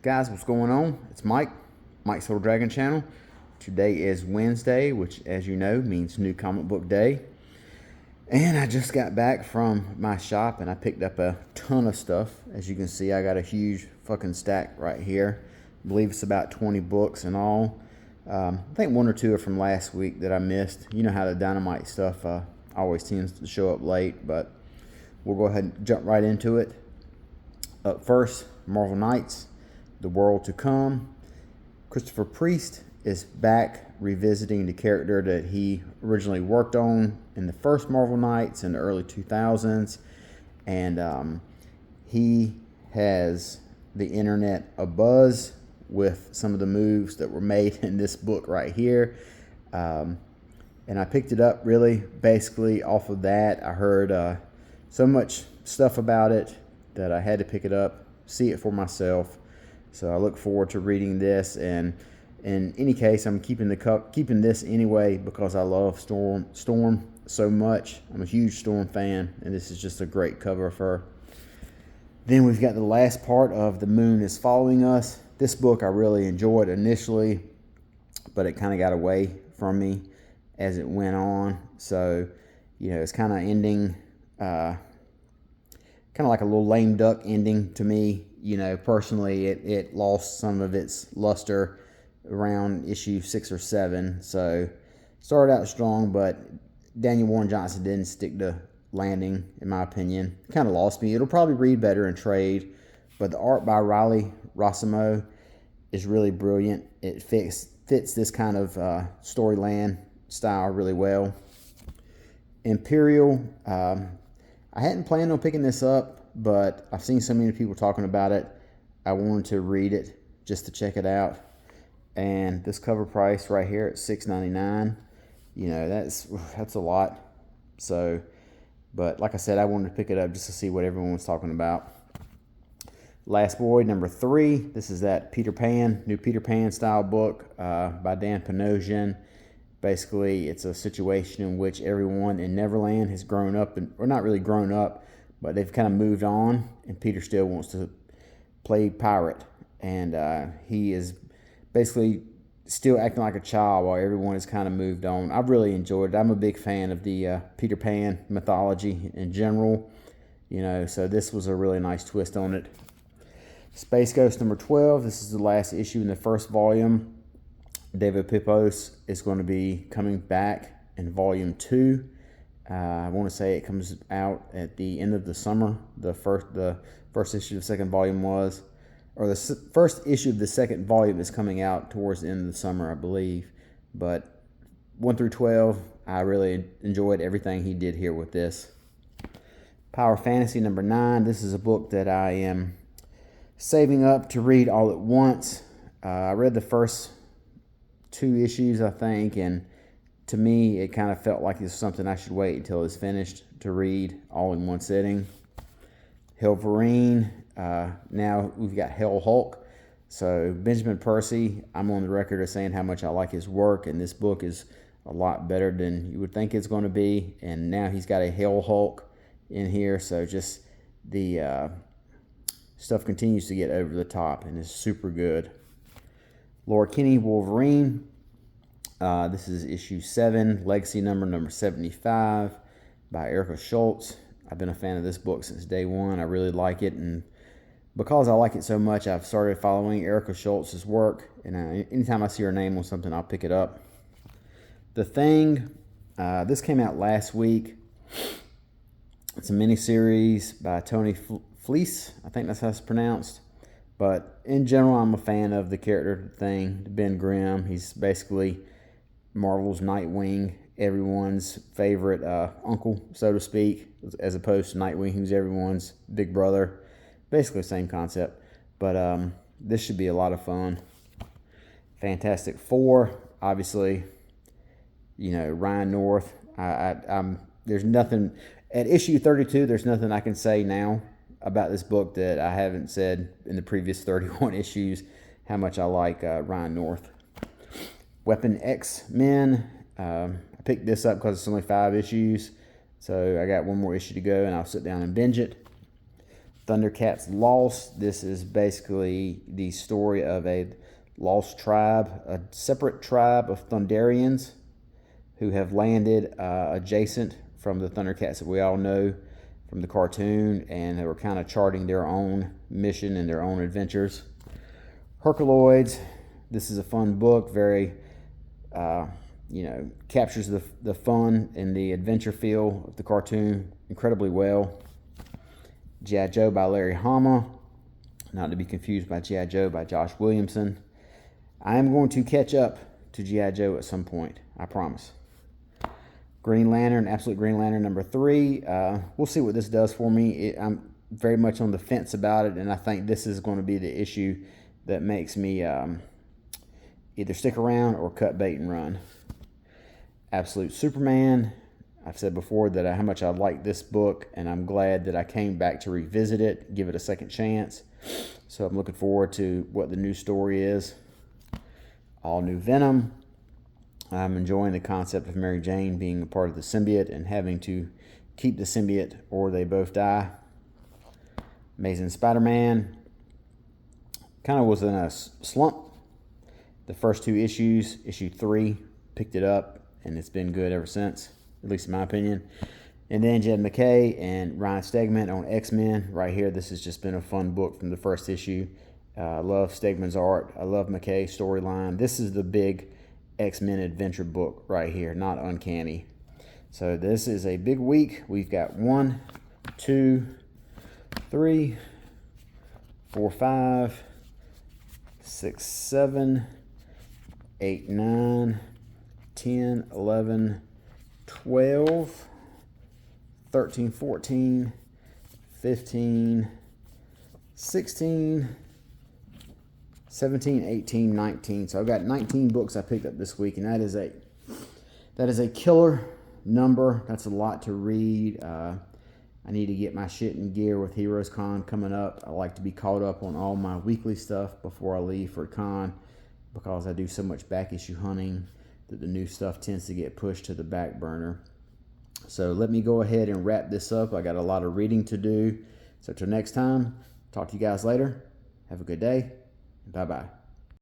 Guys, what's going on? It's Mike's Little Dragon Channel. Today is Wednesday, which, as you know, means New Comic Book Day. And I just got back from my shop and I picked up a ton of stuff. As you can see, I got a huge fucking stack right here. I believe it's about 20 books in all. I think one or two are from last week that I missed. You know how the Dynamite stuff always tends to show up late, but we'll go ahead and jump right into it. Up first, Marvel Knights, The World to Come. Christopher Priest is back revisiting the character that he originally worked on in the first Marvel Knights in the early 2000s. And he has the internet abuzz with some of the moves that were made in this book right here. And I picked it up really basically off of that. I heard so much stuff about it that I had to pick it up, see it for myself. So I look forward to reading this, and in any case, I'm keeping this anyway because I love Storm so much. I'm a huge Storm fan, and this is just a great cover of her. Then we've got the last part of The Moon is Following Us. This book I really enjoyed initially, but it kind of got away from me as it went on. So, you know, it's kind of ending, kind of like a little lame duck ending to me. You know, personally, it lost some of its luster around issue 6 or 7. So, started out strong, but Daniel Warren Johnson didn't stick to landing, in my opinion. It kind of lost me. It'll probably read better in trade, but the art by Riley Rossimo is really brilliant. It fits this kind of storyland style really well. Imperial, I hadn't planned on picking this up, but I've seen so many people talking about it. I wanted to read it just to check it out. And this cover price right here at $6.99, you know, that's a lot. So, but like I said, I wanted to pick it up just to see what everyone was talking about. Last Boy, number 3. This is that new Peter Pan style book by Dan Panosian. Basically, it's a situation in which everyone in Neverland has grown up, or not really grown up, but they've kind of moved on, and Peter still wants to play pirate. And he is basically still acting like a child while everyone has kind of moved on. I've really enjoyed it. I'm a big fan of the Peter Pan mythology in general, you know, so this was a really nice twist on it. Space Ghost number 12. This is the last issue in the first volume. David Pepose is going to be coming back in volume 2. I want to say it comes out at the end of the summer. The first issue of the second volume was, or the first issue of the second volume is coming out towards the end of the summer, I believe. But 1 through 12, I really enjoyed everything he did here with this. Power Fantasy number 9. This is a book that I am saving up to read all at once. I read the first 2 issues, I think, and to me, it kind of felt like it's something I should wait until it's finished to read all in one sitting. Hilverine. Now we've got Hell Hulk. So Benjamin Percy, I'm on the record of saying how much I like his work, and this book is a lot better than you would think it's going to be. And now he's got a Hell Hulk in here, so just the stuff continues to get over the top and is super good. Laura Kinney, Wolverine. This is issue 7, legacy number 75 by Erica Schultz. I've been a fan of this book since day one. I really like it, and because I like it so much, I've started following Erica Schultz's work, and anytime I see her name on something, I'll pick it up. The Thing, this came out last week. It's a miniseries by Tony Fleece. I think that's how it's pronounced. But in general, I'm a fan of the character Thing, Ben Grimm. He's basically Marvel's Nightwing, everyone's favorite uncle, so to speak, as opposed to Nightwing, who's everyone's big brother. Basically the same concept. But this should be a lot of fun. Fantastic Four, obviously, you know, Ryan North. There's nothing, at issue 32, there's nothing I can say now about this book that I haven't said in the previous 31 issues, how much I like Ryan North. Weapon X-Men. I picked this up because it's only 5 issues, so I got one more issue to go, and I'll sit down and binge it. Thundercats Lost. This is basically the story of a lost tribe, a separate tribe of Thunderians who have landed adjacent from the Thundercats that we all know from the cartoon, and they were kind of charting their own mission and their own adventures. Herculoids. This is a fun book, very captures the fun and the adventure feel of the cartoon incredibly well. G.I. Joe by Larry Hama, not to be confused by G.I. Joe by Josh Williamson. I am going to catch up to G.I. Joe at some point, I promise. Green Lantern, Absolute Green Lantern number 3. We'll see what this does for me. I'm very much on the fence about it, and I think this is going to be the issue that makes me either stick around or cut bait and run. Absolute Superman. I've said before that how much I like this book, and I'm glad that I came back to revisit it, give it a second chance. So I'm looking forward to what the new story is. All New Venom. I'm enjoying the concept of Mary Jane being a part of the symbiote and having to keep the symbiote or they both die. Amazing Spider-Man. Kind of was in a slump. The first 2 issues, issue 3, picked it up, and it's been good ever since, at least in my opinion. And then Jed MacKay and Ryan Stegman on X-Men. Right here, this has just been a fun book from the first issue. I love Stegman's art. I love MacKay's storyline. This is the big X-Men adventure book right here, not Uncanny. So this is a big week. We've got 1, 2, 3, 4, 5, 6, 7, 8, 9, 10, 11, 12, 13, 14, 15, 16, 17, 18, 19. So I've got 19 books I picked up this week, and that is a killer number. That's a lot to read. I need to get my shit in gear with Heroes Con coming up. I like to be caught up on all my weekly stuff before I leave for con, because I do so much back issue hunting that the new stuff tends to get pushed to the back burner. So let me go ahead and wrap this up. I got a lot of reading to do. So till next time, talk to you guys later. Have a good day. Bye-bye.